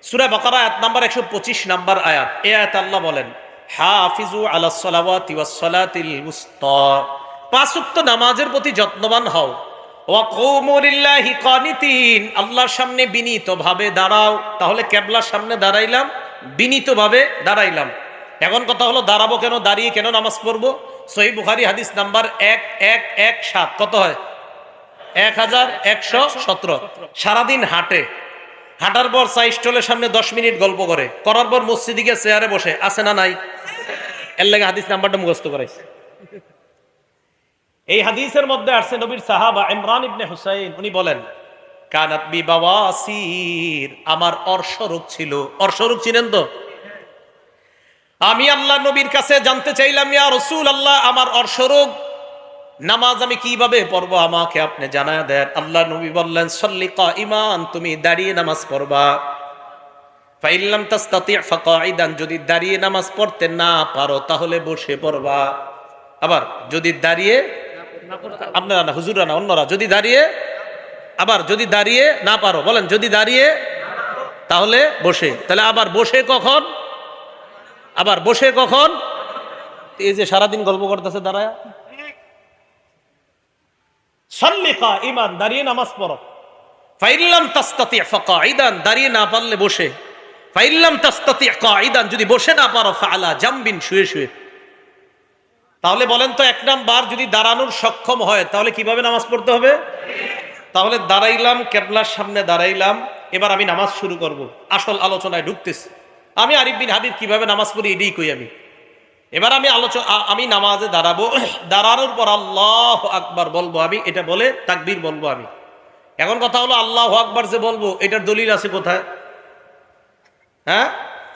সূরা বাকারা আয়াত number 125 number আয়াত। এই আয়াতে আল্লাহ বলেন, হাফিজু আলাস সালাওয়াতি ওয়াস সালাতিল মুস্তা, পাঁচ ওয়াক্ত নামাজের প্রতি যত্নবান হও। ওয়া কুমু লিল্লাহি কানিতিন, আল্লাহর সামনে বিনীতভাবে দাঁড়াও। তাহলে কিবলার সামনে দাঁড়াইলাম, বিনীতভাবে দাঁড়াইলাম। এখন কথা হলো দাঁড়াবো কেন, দাঁড়িয়ে কেন নামাজ পড়বো? সহিহ বুখারী হাদিস নাম্বার 1117, কত হয়? 1117। সারাদিন হাঁটে, হাঁটার পর চা স্টলের সামনে 10 মিনিট গল্প করে, করার পর মসজিদে গিয়ে চেয়ারে বসে, আছে না নাই? এর লাগে হাদিস নাম্বারটা মুখস্থ করাইছে। এই হাদিসের মধ্যে আসছে নবীর সাহাবা ইমরান ইবনে হুসাইন, উনি বলেন, কানাত বি বাওয়াসির, আমার অর্শরোগ ছিল। অর্শরোগ চিনেন তো? আমি আল্লাহ নবীর কাছে জানতে চাইলাম, ইয়া রাসূলুল্লাহ, আমার অর্শরোগ, নামাজ আমি কিভাবে পড়বো, আমাকে আপনি জানায় দেন। আল্লাহ নবী বললেন, সল্লি কাইমান, তুমি দাঁড়িয়ে নামাজ পড়বা। ফাইন লাম তাস্তাতি ফাকাইদান, যদি দাঁড়িয়ে নামাজ পড়তে না পারো তাহলে বসে পড়বা। আবার যদি দাঁড়িয়ে, আপনারা না, হুজুররা না, অন্যরা, যদি দাঁড়িয়ে, আবার যদি দাঁড়িয়ে না পারো, বলেন যদি দাঁড়িয়ে তাহলে বসে। তাহলে আবার বসে কখন? আবার বসে কখন? এই যে সারাদিন গল্প করতেছে দাঁড়ায়। সল্লি কাইমান, দাঁড়িয়ে নামাজ পড়ো। ফাইন লাম তাস্তাতি ফাকাইদান, দাঁড়িয়ে না পারলে বসে। ফাইন লাম তাস্তাতি কাইদান, যদি বসে না পারো ফাআলা জামবিন, শুয়ে শুয়ে। তাহলে বলেন তো, এক নাম্বার যদি দাঁড়ানোর সক্ষম হয় তাহলে কিভাবে নামাজ পড়তে হবে? তাহলে দাঁড়াইলাম, কিবলার সামনে দাঁড়াইলাম, এবার আমি নামাজ শুরু করব। আসল আলোচনায় ঢুকতেছি। আমি আরিফ বিন হাবিব কিভাবে নামাজ পড়ি এটাই কই আমি। এবার আমি নামাজে দাঁড়াবো, দাঁড়ানোর পর আল্লাহু আকবার বলবো আমি, এটা বলে তাকবীর বলবো আমি। এখন কথা হলো, আল্লাহু আকবার যে বলবো এটার দলিল আছে কোথায়? হ্যাঁ,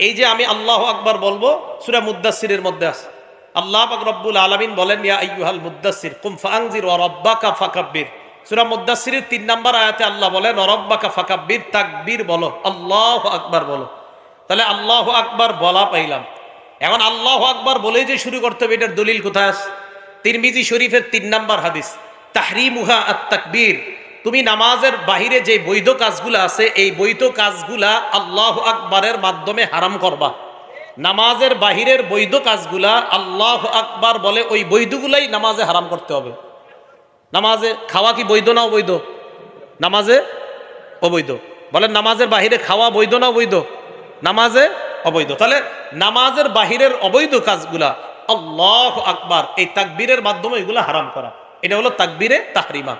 এই যে আমি আল্লাহু আকবার বলবো, সূরা মুদ্দাসসিরের মধ্যে আছে। আল্লাহ পাক রব্বুল আলামিন বলেন, ইয়া আইয়ুহাল মুদ্দাসসির কুম ফাআনজির ওয়া রাব্বাকা ফাকাব্বির। সূরা মুদ্দাসসিরের 3 নাম্বার আয়াতে আল্লাহ বলেন, ওয়া রাব্বাকা ফাকাব্বির, তাকবীর বলো, আল্লাহু আকবার বলো। তাহলে আল্লাহু আকবার বলা পাইলাম। এখন আল্লাহু আকবার বলেই যে শুরু করতে হবে, এটার দলিল কোথায় আছে? তিরমিজি শরীফের 3 নাম্বার হাদিস, তাহরিমুহা আত-তাকবীর। তুমি নামাজের বাহিরে যে বৈধ কাজগুলা আছে, এই বৈধ কাজগুলা আল্লাহু আকবারের মাধ্যমে হারাম করবা। নামাজের বাহিরের বৈধ কাজগুলা আল্লাহু আকবার বলে ওই বৈধগুলাই নামাজে হারাম করতে হবে। নামাজে খাওয়া কি বৈধ না অবৈধ? নামাজে অবৈধ। বলেন, নামাজের বাহিরে খাওয়া বৈধ না অবৈধ? নামাজে অবৈধ। তাহলে নামাজের বাহিরের অবৈধ কাজগুলা আল্লাহু আকবার, এই তাকবীরের মাধ্যমে এগুলা হারাম করা, এটা হলো তাকবীরে তাহরিমা।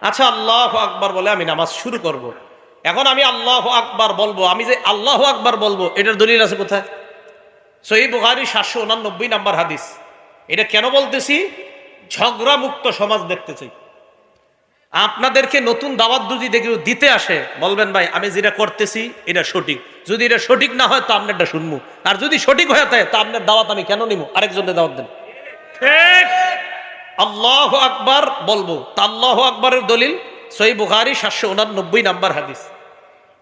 আচ্ছা, আল্লাহু আকবার বলে আমি নামাজ শুরু করব। এখন আমি আল্লাহু আকবার বলবো, আমি যে আল্লাহু আকবার বলবো এটার দলিল আছে কোথায়? সহিহ বুখারী 789 নাম্বার হাদিস। এটা কেন বলতেছি? ঝগড়া মুক্ত সমাজ দেখতে চাই। আপনাদেরকে নতুন দাওয়াত যদি দিতে আসে, বলবেন ভাই আমি যেটা করতেছি এটা সঠিক, যদি এটা সঠিক না হয় তো আপনারটা শুনবো, আর যদি সঠিক হয়ে থাকে তো আপনার দাওয়াত আমি কেন নিব? আরেকজনের দাওয়াত দেন। ঠিক, আল্লাহু আকবার বলবো। তা আল্লাহু আকবারের দলিল সহিহ বুখারী 789 নাম্বার হাদিস।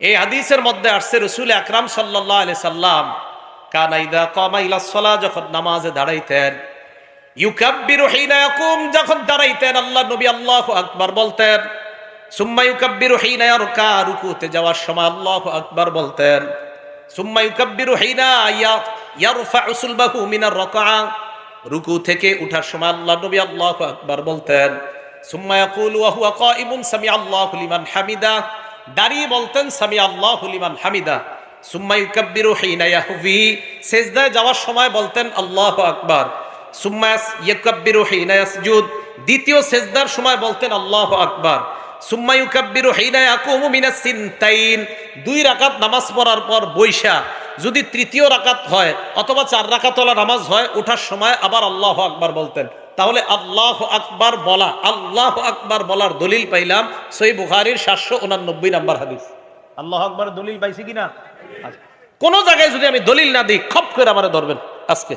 এই হাদিসের মধ্যে আসছে, রাসূল আকরাম সাল্লাল্লাহু আলাইহি সাল্লাম কানা ইযা কামা ইলাস সালাহ, যখন নামাজে দাঁড়াইতেন, ইউকাব্বিরু হিনা ইয়াকুম, যখন দাঁড়াইতেন আল্লাহ নবী আল্লাহু আকবার বলতেন। সুম্মা ইউকাব্বিরু হিনা ইয়ারকা, রুকুতে যাওয়ার সময় আল্লাহু আকবার বলতেন। সুম্মা ইউকাব্বিরু হিনা ইয়ারফাউ সুলবাহু মিনার রাকআ, রুকু থেকে উঠার সময় আল্লাহ নবী আল্লাহু আকবার বলতেন। সুম্মা ইয়াকুলু ওয়া হুয়া কাইমুন সামি আল্লাহু লিমান হামিদা, দাঁড়িয়ে বলতেন সামি আল্লাহু লিমান হামিদা। সুম্মা ইউকাব্বিরু হিনা ইয়াহবি, সিজদায় যাওয়ার সময় বলতেন আল্লাহু আকবার। সুম্মা ইউকাব্বিরু হিনা ইয়াসজুদ, দ্বিতীয় সিজদার সময় বলতেন আল্লাহু আকবার। সুম্মা ইউকাব্বিরু হিনা ইয়াকুমু মিনাস সিনতাইন, 2 রাকাত নামাজ পড়ার পর বৈশা যদি তৃতীয় রাকাত হয় অথবা 4 রাকাতওয়ালা নামাজ হয়, ওঠার সময় আবার আল্লাহু আকবার বলতেন। তাহলে আল্লাহু আকবার বলা, আল্লাহু আকবার বলার দলিল পাইলাম সহিহ বুখারীর 789 নাম্বার হাদিস। আল্লাহু আকবারের দলিল পাইছি কিনা? কোন জায়গায় যদি আমি দলিল না দিই, খপ করে আমারে ধরবেন আজকে।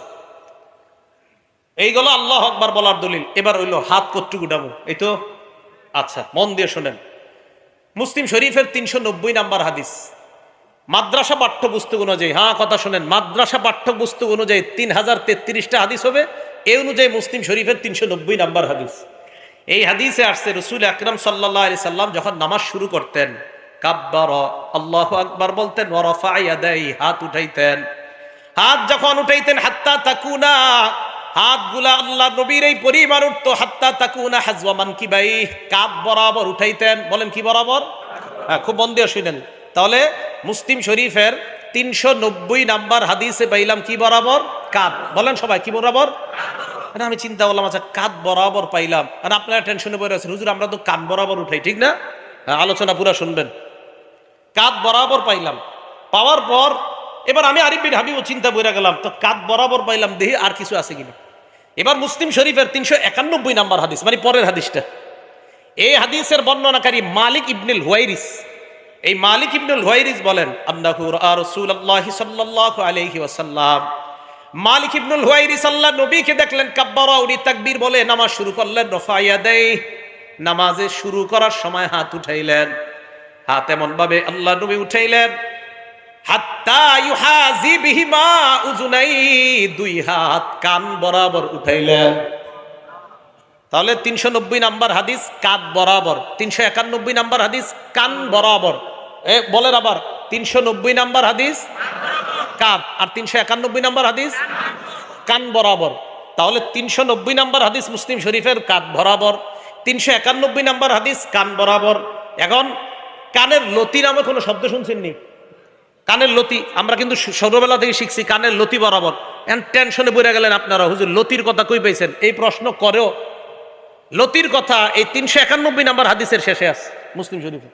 এইগুলো আল্লাহু আকবার বলার দলিল। এবার হইলো হাত কতটুকু উঠাবো, এই তো। আচ্ছা, মন দিয়ে শোনেন। মুসলিম শরীফের 390 নাম্বার হাদিস, মাদ্রাসা পাঠ্যপুস্তক অনুযায়ী, হ্যাঁ কথা শোনেন, মাদ্রাসা পাঠ্যপুস্তক অনুযায়ী 3033টা হাদিস হবে। এই অনুযায়ী মুসলিম শরীফের 390 নাম্বার হাদিস। এই হাদিসে আসছে, রাসূল আকরাম সাল্লাল্লাহু আলাইহি সাল্লাম যখন নামাজ শুরু করতেন, কাব্বারা, আল্লাহু আকবার বলতেন, ওয়া রাফা ইয়াদাইহি, হাত উঠাইতেন। হাত যখন উঠাইতেন, হাত্তা তাকুনা, হাতগুলা আল্লাহ নবীর এই পরিমাণ উঠতো, হাত্তা তাকুনা হাজওয়া মানকিবাই, কাঁধ বরাবর উঠাইতেন। বলেন কি বরাবর? হ্যাঁ, খুব মন দিয়ে শুনেন। তাহলে মুসলিম শরীফের 390 নাম্বার হাদিসে পাইলাম কি বরাবর? কাঁধ। বলেন সবাই কি বরাবর? আমি চিন্তা করলাম, আচ্ছা কাঁধ বরাবর পাইলাম, আর আপনারা টেনশনে পড়ে আছেন, হুজুর আমরা তো কান বরাবর উঠাই, ঠিক না? আলোচনা পুরা শুনবেন। কাঁধ বরাবর পাইলাম, পাওয়ার পর এবার আমি আরিফ বিন হাবিব চিন্তা বইরা গেলাম, তো কাঁধ বরাবর পাইলাম, দেখি আর কিছু আছে কিনা। এবার মুসলিম শরীফের 391 নাম্বার হাদিস, মানে পরের হাদিসটা, এই হাদিসের বর্ণনাকারী মালিক ইবনুল হুয়াইরিস। এই মালিক ইবনুল হুয়াইরিস বলেন, আন্নাহু রাআ রাসূলুল্লাহি সাল্লাল্লাহু আলাইহি ওয়াসাল্লাম, মালিক ইবনুল হুয়াইরিস আল্লাহ নবীকে দেখলেন, কাব্বারা, উনি তাকবীর বলে নামাজ শুরু করলেন, রফা ইয়াদাইহি, নামাজে শুরু করার সময় হাত উঠাইলেন। হাত এমন ভাবে আল্লাহ নবী উঠাইলেন, হাত্তা ইউহাজি বিহিমা উযুনাই, দুই হাত কান বরাবর উঠাইলেন। তাহলে 390 নাম্বার হাদিস কাঁধ বরাবর, 391 নাম্বার হাদিস কান বরাবর। বলেন আবার, 390 নাম্বার হাদিস কাঁধ, আর 391 নাম্বার হাদিস কান বরাবর। তাহলে 390 নাম্বার হাদিস মুসলিম শরীফের কাঁধ বরাবর, 391 নাম্বার হাদিস কান বরাবর। এখন কানের লতি নামে কোনো শব্দ শুনছেন নি? কানের লতি আমরা কিন্তু ছোটবেলা থেকে শিখছি, কানের লতি বরাবর। টেনশনে পড়ে গেলেন আপনারা, হুজুর লতির কথা কই পাইছেন? এই প্রশ্ন করেও লতির কথা এই 391 নাম্বার হাদিসের শেষে আছে মুসলিম শরীফে।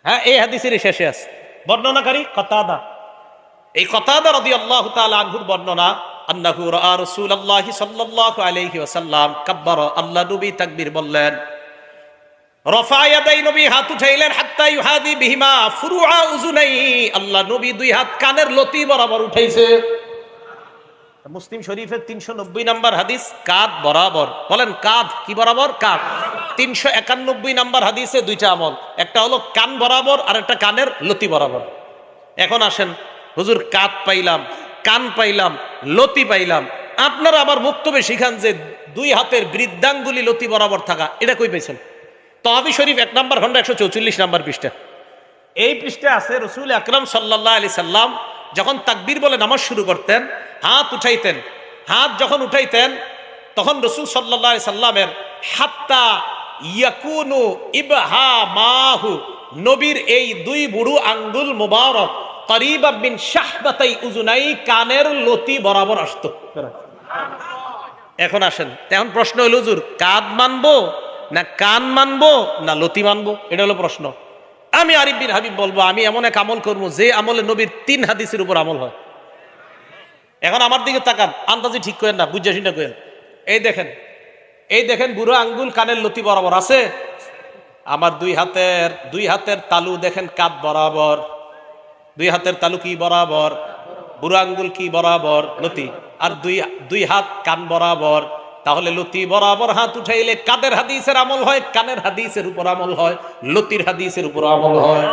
হ্যাঁ, এই হাদিসের শেষে আছে। বর্ণনাকারী কতাদা। এই কতাদা রাদিয়াল্লাহু তাআলা আনহুর বর্ণনা, আন্নাহু রাআ রাসূলুল্লাহি সাল্লাল্লাহু আলাইহি ওয়াসাল্লাম কাব্বারা, আল্লাহ নবী তাকবীর বললেন, রফা ইয়াদাই, নবী হাত উঠাইলেন, হাত্তা ইউহাদি বিহিমা ফুরুআ উযুনাই, আল্লাহ নবী দুই হাত কানের লতি বরাবর উঠাইছে। মুসলিম শরীফের 390 নাম্বার হাদিস কাঁধ বরাবর। বলেন কাঁধ কি বরাবর? কাঁধ। 391 নাম্বার হাদিসে দুইটা আমল, একটা হলো কান বরাবর, আর একটা কানের লতি বরাবর। এখন আসেন, হুজুর কাঁধ পাইলাম, কান পাইলাম, লতি পাইলাম, আপনারা আবার বক্তব্যে শিখান যে দুই হাতের বৃদ্ধাঙ্গুলি লতি বরাবর থাকা, এটা কই পাইছেন? তহাবি শরীফ 1 নম্বর খন্ড 144 নাম্বার পৃষ্ঠা। এই পৃষ্ঠা আছে, রাসূল আকরাম সাল্লাল্লাহু আলাইহি সাল্লাম যখন তাকবীর বলে নামাজ শুরু করতেন, হাত উঠাইতেন। হাত যখন উঠাইতেন তখন রাসূল সাল্লাল্লাহু আলাইহি সাল্লামের হাত্তা ইয়াকুনু ইবহামাহু, নবীর এই দুই বুড়ো আঙ্গুল মুবারক করিবা বিন শাহবাতাই উযুনাই, কানের লতি বরাবর আসতো। এখন আসেন, এখন প্রশ্ন হলো, হুজুর কাঁধ মানবো না কান মানবো না লতি মানবো? এটা হলো প্রশ্ন। আমি আরিফ বিন হাবিব বলবো, আমি এমন এক আমল করবো যে আমলে নবীর 3 হাদিসের উপর আমল হয়। এখন আমার দিকে তাকান, আন্দাজি ঠিক করেন না, বুঝা শুনে করেন। এই দেখেন, এই দেখেন, বুড়ো আঙ্গুল কানের লতি বরাবর আছে। আমার দুই হাতের তালু দেখেন কাঁধ বরাবর, দুই হাতের তালু কি বরাবর? বুড়ো আঙ্গুল কি বরাবর? লতি। আর দুই হাত কান বরাবর। তাহলে লতি বরাবর হাত উঠাইলে কাদের হাদিসের আমল হয়? কানের হাদিসের উপর আমল হয়, লতির হাদিসের উপর আমল হয়।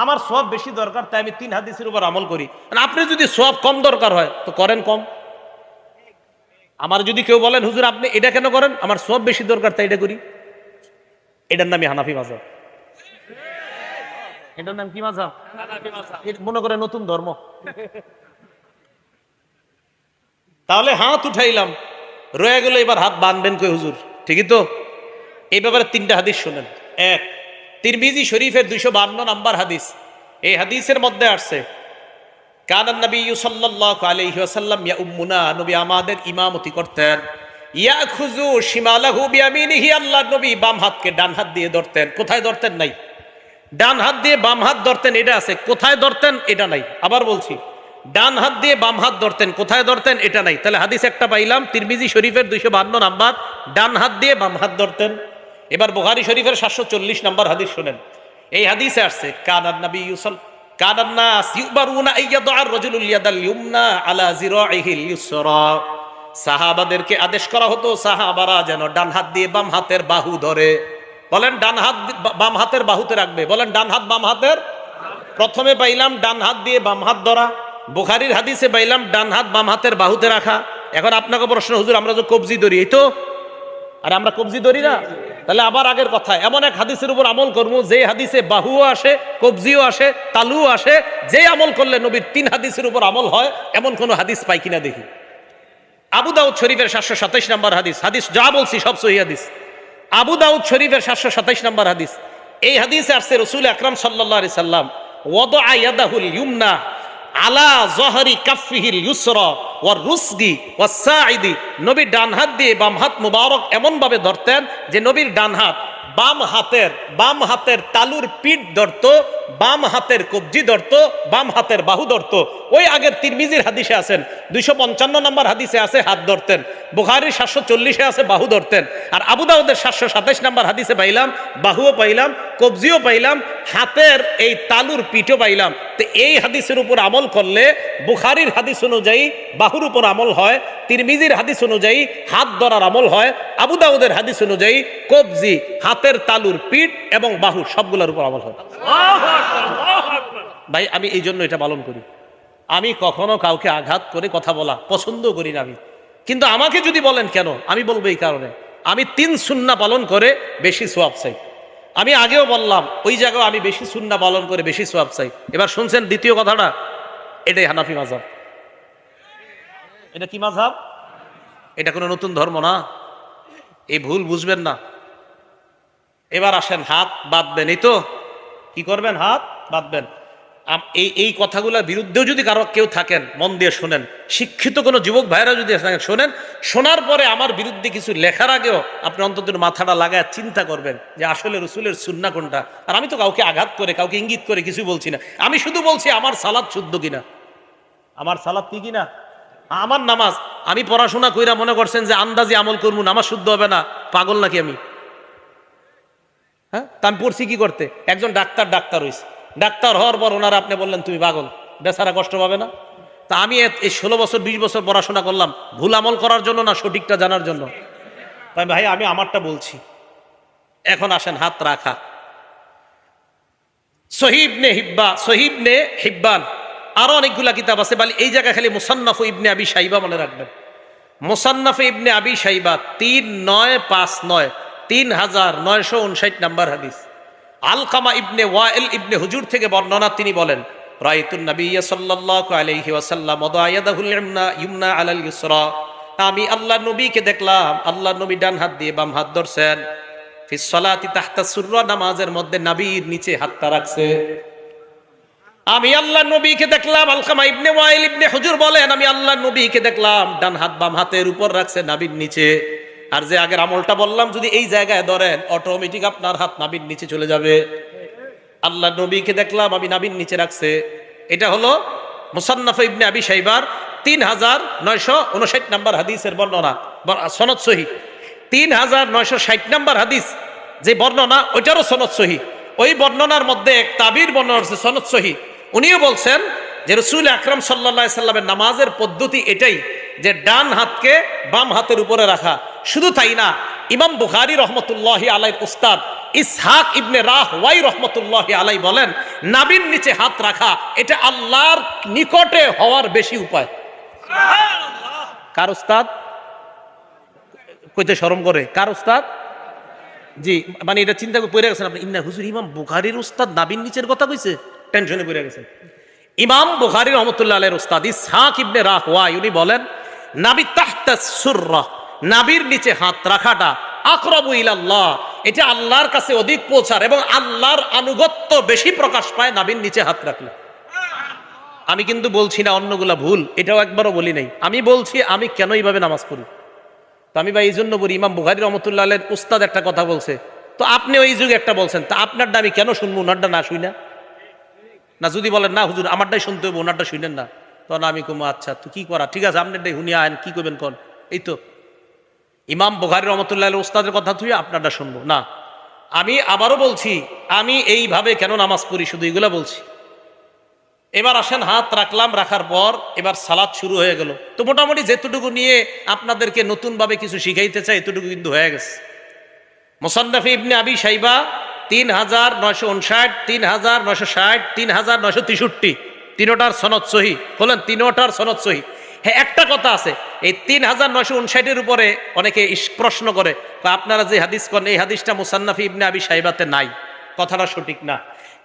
আমার সওয়াব বেশি দরকার, তাই আমি 3 হাদিসের উপর আমল করি। আপনি যদি সওয়াব কম দরকার হয় তো করেন কম। আমার যদি কেউ বলেন, হুজুর আপনি এটা কেন করেন? আমার সওয়াব বেশি দরকার তাই এটা করি। এটার নামই হানাফি মাযহাব। এটার নাম কি মাযহাব? হানাফি মাযহাব। মনে করে নতুন ধর্ম। তাহলে হাত উঠাইলাম, রয়ে গেল, এবার হাত বাঁধবেন কই হুজুর? ঠিকই তো। এই ব্যাপারে 3টা হাদিস শুনেন। 1, তিরমিজি শরীফের 252 নাম্বার হাদিস। এই হাদিসের মধ্যে আসছে, কানান নবী সাল্লাল্লাহু আলাইহি ওয়াসাল্লাম ইয়াউম্মুনা, নবী আমাদের ইমামতি করতেন, ইয়াখুযু শিমালাহু বিয়ামিনিহি, আল্লাহ নবী বাম হাতকে ডান হাত দিয়ে ধরতেন। কোথায় ধরতেন? নাই। ডান হাত দিয়ে বাম হাত ধরতেন, এটা আছে। কোথায় ধরতেন? এটা নাই। আবার বলছি, ডান হাত দিয়ে বাম হাত ধরতেন, কোথায় ধরতেন? এটা নাই। তাহলে হাদিস একটা পাইলাম, তিরমিজি শরীফের 252 নাম্বার, ডান হাত দিয়ে বাম হাত ধরতেন। এবার বুখারী শরীফের 740 নাম্বার হাদিস শুনেন। এই হাদিসে আসছে, কানান নবী কানান নাস ইউবারুনা আইয়াদআ আর-রাজুলুল ইয়াদাল ইউমনা আলা জিরাইহিল ইউসরা, সাহাবাদেরকে আদেশ করা হতো সাহাবারা যেন ডান হাত দিয়ে বাম হাতের বাহু ধরে। বলেন ডান হাত বাম হাতের বাহুতে রাখবে। বলেন ডান হাত বাম হাতের। প্রথমে পাইলাম ডান হাত দিয়ে বাম হাত ধরা, বুখারীর হাদিসে পাইলাম ডান হাত বাম হাতের বাহুতে রাখা। এখন আপনাকে প্রশ্ন, হুজুর আমরা যে কবজি ধরি, এই তো, আর আমরা কবজি ধরি না, তাহলে আবার আগের কথা, এমন এক হাদিসের উপর আমল করবো যে হাদিসে বাহুও আসে, কবজিও আসে, তালুও আসে, যে আমল করলে নবীর 3 হাদিসের উপর আমল হয় এমন কোন হাদিস পাই কিনা দেখি। আবু দাউদ শরীফের 727 নম্বর হাদিস, হাদিস যা বলছি সব সহিহ হাদিস। আবু দাউদ শরীফের 727 নম্বর হাদিস, এই হাদিসে আসছে রাসূল আকরাম সাল্লাল্লাহু আলাইহি সাল্লাম ওয়াদা ইয়াদাহুল ইউমনা আলা যহরি কাফিহিল ইউসরা ওয়ার রুসগি ওয়াস সাইদি, নবীর ডান হাত দিয়ে বাম হাত মুবারক এমন ভাবে ধরতেন যে নবীর ডান হাত বাম হাতের তালুর পিঠ ধরতো, বাম হাতের কবজি ধরতো, বাম হাতের বাহু ধরতো। ওই আগের তিরমিজির হাদিসে আছেন 255 নম্বর হাদিসে আছে হাত ধরতেন, বুখারীর 740-এ আছে বাহু ধরতেন, আর আবু দাউদের 727 নম্বর হাদিসে পাইলাম বাহুও পাইলাম, কবজিও পাইলাম, হাতের এই তালুর পিঠও পাইলাম। তো এই হাদিসের উপর আমল করলে বুখারীর হাদিস অনুযায়ী বাহুর উপর আমল হয়, তিরমিজির হাদিস অনুযায়ী হাত ধরার আমল হয়, আবু দাউদের হাদিস অনুযায়ী কবজি, হাতের তালুর পিঠ এবং বাহু সবগুলোর উপর আমল হয়। ভাই আমি এই জন্য এটা পালন করি। আমি কখনো কাউকে আঘাত করে কথা বলা পছন্দ করি না আমি, কিন্তু আমাকে যদি বলেন কেন, আমি বলবো এই কারণে আমি 3 সুন্নাহ পালন করে বেশি সওয়াব চাই। আমি আগেও বললাম ওই জায়গায় আমি বেশি সুন্নাহ পালন করে বেশি সওয়াব চাই। এবার শুনছেন দ্বিতীয় কথাটা, এটাই হানাফি মাযহাব। এটা কি মাযহাব? এটা কোনো নতুন ধর্ম না, এই ভুল বুঝবেন না। এবার আসেন, হাত বাঁধবেন, এই তো কি করবেন, হাত বাঁধবেন। এই কথাগুলোর বিরুদ্ধেও যদি কারো কেউ থাকেন মন দিয়ে শোনেন, শিক্ষিত কোনো যুবক ভাইরা যদি থাকেন শোনেন, শোনার পরে আমার বিরুদ্ধে কিছু লেখার আগেও আপনি অন্তত মাথাটা লাগায় চিন্তা করবেন যে আসলে রসুলের সুন্নাহ কোনটা। আর আমি তো কাউকে আঘাত করে কাউকে ইঙ্গিত করে কিছু বলছি না, আমি শুধু বলছি আমার সালাত শুদ্ধ কিনা, আমার সালাত কি কিনা, আমার নামাজ। আমি পড়াশোনা কইরা মনে করছেন যে আন্দাজি আমল করবো, নামাজ শুদ্ধ হবে না, পাগল নাকি আমি? হ্যাঁ, তা আমি পড়ছি কি করতে? একজন ডাক্তার হয়েছে, ডাক্তার হওয়ার পর ওনারা আপনি বললেন তুমি পাগল, বেচারা কষ্ট পাবে না? তা আমি এই 16 বছর 20 বছর পড়াশোনা করলাম ভুল আমল করার জন্য না সঠিকটা জানার জন্য? তাই ভাই আমি আমারটা বলছি। এখন আসেন হাত রাখা। সহিহ ইবনে হিব্বান আরো অনেকগুলা কিতাব আছে, বলে এই জায়গা খালি মুসান্নাফ ইবনে আবি শাইবা মনে রাখবেন। মুসান্নাফ ইবনে আবি শাইবা 3959 3959 নম্বর হাদিস। আলকামা ইবনে ওয়াইল ইবনে হুজুর থেকে বর্ণনা, তিনি বলেন রাআইতুন নাবিয়্য সাল্লাল্লাহু আলাইহি ওয়াসাল্লাম ওয়াদা ইয়াদাহুল ইয়ুমনা আলাল ইউসরা, আমি আল্লাহর নবীকে দেখলাম আল্লাহর নবী ডান হাত দিয়ে বাম হাত ধরছেন, ফিস সালাতি তাহতা সুররা, নামাজের মধ্যে নাভির নিচে হাতটা রাখছে। আমি আল্লাহর নবীকে দেখলাম, আলকামা ইবনে ওয়াইল ইবনে হুজুর বলেন আমি আল্লাহর নবীকে দেখলাম ডান হাত বাম হাতের উপর রাখছে নাভির নিচে। আর যে আগের আমলটা বললাম যদি এই জায়গায় ধরেন অটোমেটিক আপনার হাত নাভির নিচে চলে যাবে। আল্লাহর নবীকে দেখলাম আমি নাভির নিচে রাখছে। এটা হলো মুসান্নাফ ইবনে আবি শাইবার 3959 নম্বর হাদিসের বর্ণনা, সনদ সহিহ। 3960 নম্বর হাদিস যে বর্ণনা ওইটারও সনদ সহিহ। ওই বর্ণনার মধ্যে এক তাবির বর্ণনা আছে সনদ সহিহ। উনিও বলছেন যে রাসূল আকরাম সাল্লাল্লাহু আলাইহি সাল্লামের নামাজের পদ্ধতি এটাই যে ডান হাতকে বাম হাতের উপরে রাখা। শুধু তাই না, ইমাম বুখারী রহমতুল্লাহি আলাইহির উস্তাদ ইসহাক ইবনে রাহওয়াই রহমতুল্লাহি আলাইহি বলেন নাভির নিচে হাত রাখা এটা আল্লাহর নিকটে হওয়ার বেশি উপায়। সুবহানাল্লাহ। কার উস্তাদ? কইতে শরম করে, কার উস্তাদ? জি, মানে এটা চিন্তা করে পড়ে গেছেন আপনি, ইন্না হুজুর ইমাম বুখারীর উস্তাদ নাভির নিচের কথা কইছে, টেনশনে পড়ে গেছেন। ইমাম বুখারী রহমতুল্লাহ আলাইহির উস্তাদ ইসহাক ইবনে রাহওয়াই উনি বলেন নাভি তাহতা সুররা, নাভির নিচে হাত রাখাটা আকরাবু ইলাল্লাহ, এটা আল্লাহর কাছে অধিক পৌঁছার এবং আল্লাহর আনুগত্য বেশি প্রকাশ পায় নাভির নিচে হাত রাখলে। আমি কিন্তু বলছি না অন্যগুলা ভুল, এটাও একবারও বলি নাই। আমি বলছি আমি কেন এইভাবে নামাজ পড়ি। তো আমি ভাই এই জন্য বলি ইমাম বুখারী রহমতুল্লাহ আলাইহির উস্তাদ একটা কথা বলছে, তো আপনি ওই যুগে একটা বলছেন, তা আপনারটা আমি কেন শুনবো, ওনারটা না শুই না? না যদি বলেন না হুজুর আমারটাই শুনতে হবে ওনারটা শুনেন না, তখন আমি কমো আচ্ছা তো কি করা, ঠিক আছে আপনারটাই শুনিয়া আইন, কি করবেন কোন? এই তো ইমাম বুখারী রহমতুল্লাহ আলাইহির উস্তাদের কথা তুই আপনারটা শুনবো না। আমি আবারও বলছি আমি এইভাবে কেন নামাজ পড়ি, শুধু এগুলা বলছি। এবার আসেন হাত রাখলাম, রাখার পর এবার সালাত শুরু হয়ে গেল। তো মোটামুটি যেতটুকু নিয়ে আপনাদেরকে নতুনভাবে কিছু শিখাইতে চাই এতটুকু কিন্তু হয়ে গেছে। মুসান্নাফ ইবনে আবি শাইবা 3959, 3960, 3963 তিনোটার সনদ সহিহ। বলেন তিনোটার সনদ সহিহ। হ্যাঁ, একটা কথা আছে, এই ৩,৯৫৯ উপরে অনেকে প্রশ্ন করে, আপনারা যে হাদিস করেন এই হাদিসটা মুসান্নাফি ইবনে আবি শাইবাতে নাই। কথাটা সঠিক না।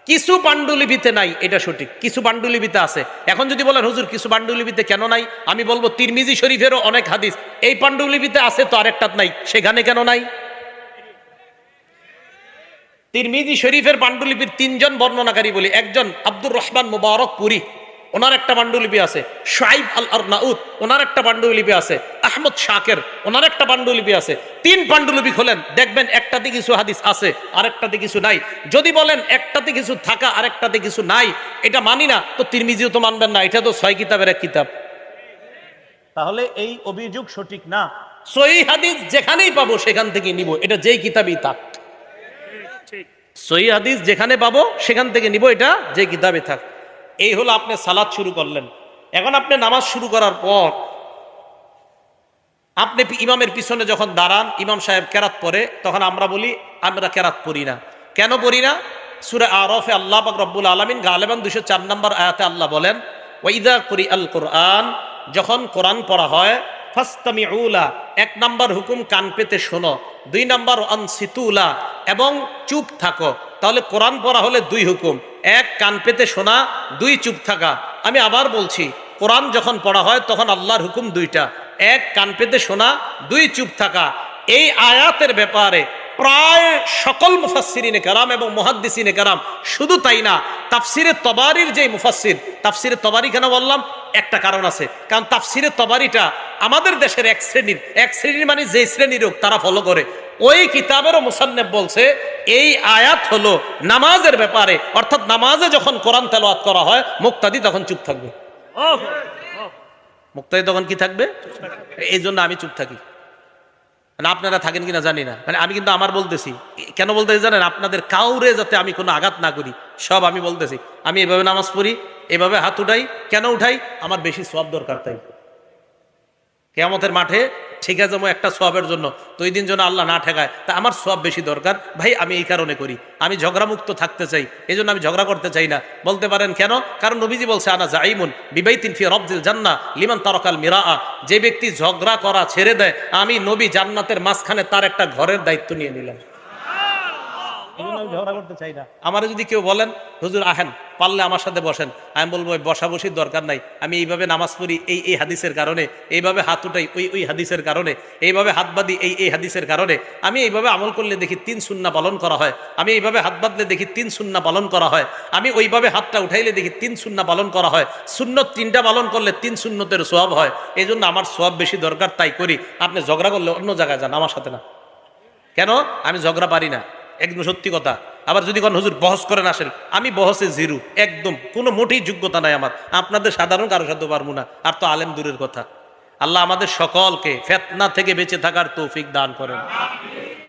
কিছু পাণ্ডুলিপিতে নাই, এটা সঠিক, কিছু পাণ্ডুলিপিতে আছে। এখন যদি বলেন হুজুর কিছু পাণ্ডুলিপিতে কেন নাই, আমি বলবো তিরমিজি শরীফেরও অনেক হাদিস এই পাণ্ডুলিপিতে আছে, তো আরেকটাত নাই, সেখানে কেন নাই? তিরমিজি শরীফের পাণ্ডুলিপির ৩ জন বর্ণনাকারী বলি, একজন আব্দুর রহমান মুবারকপুরি, ওনার একটা পাণ্ডুলিপি আছে। শুআইব আল আরনাউত, ওনার একটা পাণ্ডুলিপি আছে। আহমদ শাকের, ওনার একটা পাণ্ডুলিপি আছে। ৩ পাণ্ডুলিপি খোলেন, দেখবেন একটাতে কিছু হাদিস আছে, আরেকটাতে কিছু নাই। যদি বলেন একটাতে কিছু থাকা আরেকটাতে কিছু নাই, এটা মানি না, তো তিরমিজিও তো মানবেন না, এটা তো ৬ কিতাবের এক কিতাব। তাহলে এই অভিযোগ সঠিক না। সহিহ হাদিস যেখানেই পাবো সেখান থেকে নিব, এটা যেই কিতাবই থাক। সহিহ হাদিস যেখানে পাবো সেখান থেকে নিব, এটা যে কিতাবে থাক। এই হলো আপনি সালাত শুরু করলেন। এখন আপনি নামাজ শুরু করার পর আপনি ইমামের পিছনে যখন দাঁড়ান, ইমাম সাহেব কেরাত পড়ে, তখন আমরা বলি আমরা কেরাত পড়ি না। কেন পড়ি না? সূরা আরাফে আল্লাহ পাক রব্বুল আলামিন গালেবান ২০৪ নম্বর আয়াতে আল্লাহ বলেন, ওয়াইদা কুরিআল কুরআন, যখন কোরআন পড়া হয়, ফাসতামিউ লা, ১ নম্বর হুকুম কান পেতে শোনো, ২ নম্বর আনসিতু লা, এবং চুপ থাকো। তাহলে কোরআন পড়া হলে ২ হুকুম, ১ কান পেতে শোনা, ২ চুপ থাকা। আমি আবার বলছি, কোরআন যখন পড়া হয় তখন আল্লাহর হুকুম ২টা, ১ কান পেতে শোনা, ২ চুপ থাকা। এই আয়াতের ব্যাপারে প্রায় সকল মুফাসসিরিনে কেরাম এবং মুহাদ্দিসিনে কেরাম, শুধু তাই না, তাফসিরে তবারির যে মুফাসসির, তাফসিরে তবারি কেন বললাম, একটা কারণ আছে, কারণ তাফসিরে তবারিটা আমাদের দেশের এক শ্রেণীর মানে যে শ্রেণীর হোক তারা ফলো করে। ওই কিতাবেরও মুসান্নেফ বলছে এই আয়াত হলো নামাজের ব্যাপারে, অর্থাৎ নামাজে যখন কোরআন তেলাওয়াত করা হয় মুক্তাদি তখন চুপ থাকবে। মুক্তাদি তখন কি থাকবে? এই জন্য আমি চুপ থাকি। মানে আপনারা থাকেন কিনা জানি না, মানে আমি কিন্তু আমার বলতেছি, কেন বলতেছি জানেন? আপনাদের কাউরে যাতে আমি কোনো আঘাত না করি, সব আমি বলতেছি। আমি এভাবে নামাজ পড়ি, এভাবে হাত উঠাই, কেন উঠাই? আমার বেশি সওয়াব দরকার, তাই কিয়ামতের মাঠে ঠিক আছে একটা সওয়াবের জন্য, তো ওই দিন যেন আল্লাহ না ঠেকায়, তা আমার সওয়াব বেশি দরকার ভাই, আমি এই কারণে করি। আমি ঝগড়ামুক্ত থাকতে চাই, এই জন্য আমি ঝগড়া করতে চাই না। বলতে পারেন কেন? কারণ নবীজি বলছে, আনা জাইমুন বিবাইতিন ফি রবজিল জান্নাহ লিমান তারাকাল মিরাআ, যে ব্যক্তি ঝগড়া করা ছেড়ে দেয়, আমি নবী জান্নাতের মাঝখানে তার একটা ঘরের দায়িত্ব নিয়ে নিলাম। ঝগড়া করতে চাই না। আমার যদি কেউ বলেন হুজুর আহেন, পারলে আমার সাথে বসেন, আমি বলবো বসাবসির দরকার নাই, আমি এইভাবে নামাজ পড়ি এই হাদিসের কারণে, এইভাবে হাত উঠাই ওই হাদিসের কারণে, এইভাবে হাত বাঁধি এই হাদিসের কারণে, আমি এইভাবে আমল করলে দেখি ৩ সুন্নাহ পালন করা হয়, আমি এইভাবে হাত বাঁধলে দেখি ৩ সুন্নাহ পালন করা হয়, আমি ওইভাবে হাতটা উঠাইলে দেখি 3 সুন্নাহ পালন করা হয়, সুন্নত 3টা পালন করলে 3 সুন্নতের সওয়াব হয়, এই জন্য আমার সওয়াব বেশি দরকার, তাই করি। আপনি ঝগড়া করলে অন্য জায়গায় যান, আমার সাথে না। কেন? আমি ঝগড়া পারি না, একদম সত্যি কথা। আবার যদি কোন হুজুর বহস করেন আসেন, আমি বহসে জিরো, একদম কোনো মোটেই যোগ্যতা নাই আমার, আপনাদের সাধারণ কারোর সাথে পারবো না, আর তো আলেম দূরের কথা। আল্লাহ আমাদের সকলকে ফিতনা থেকে বেঁচে থাকার তৌফিক দান করেন।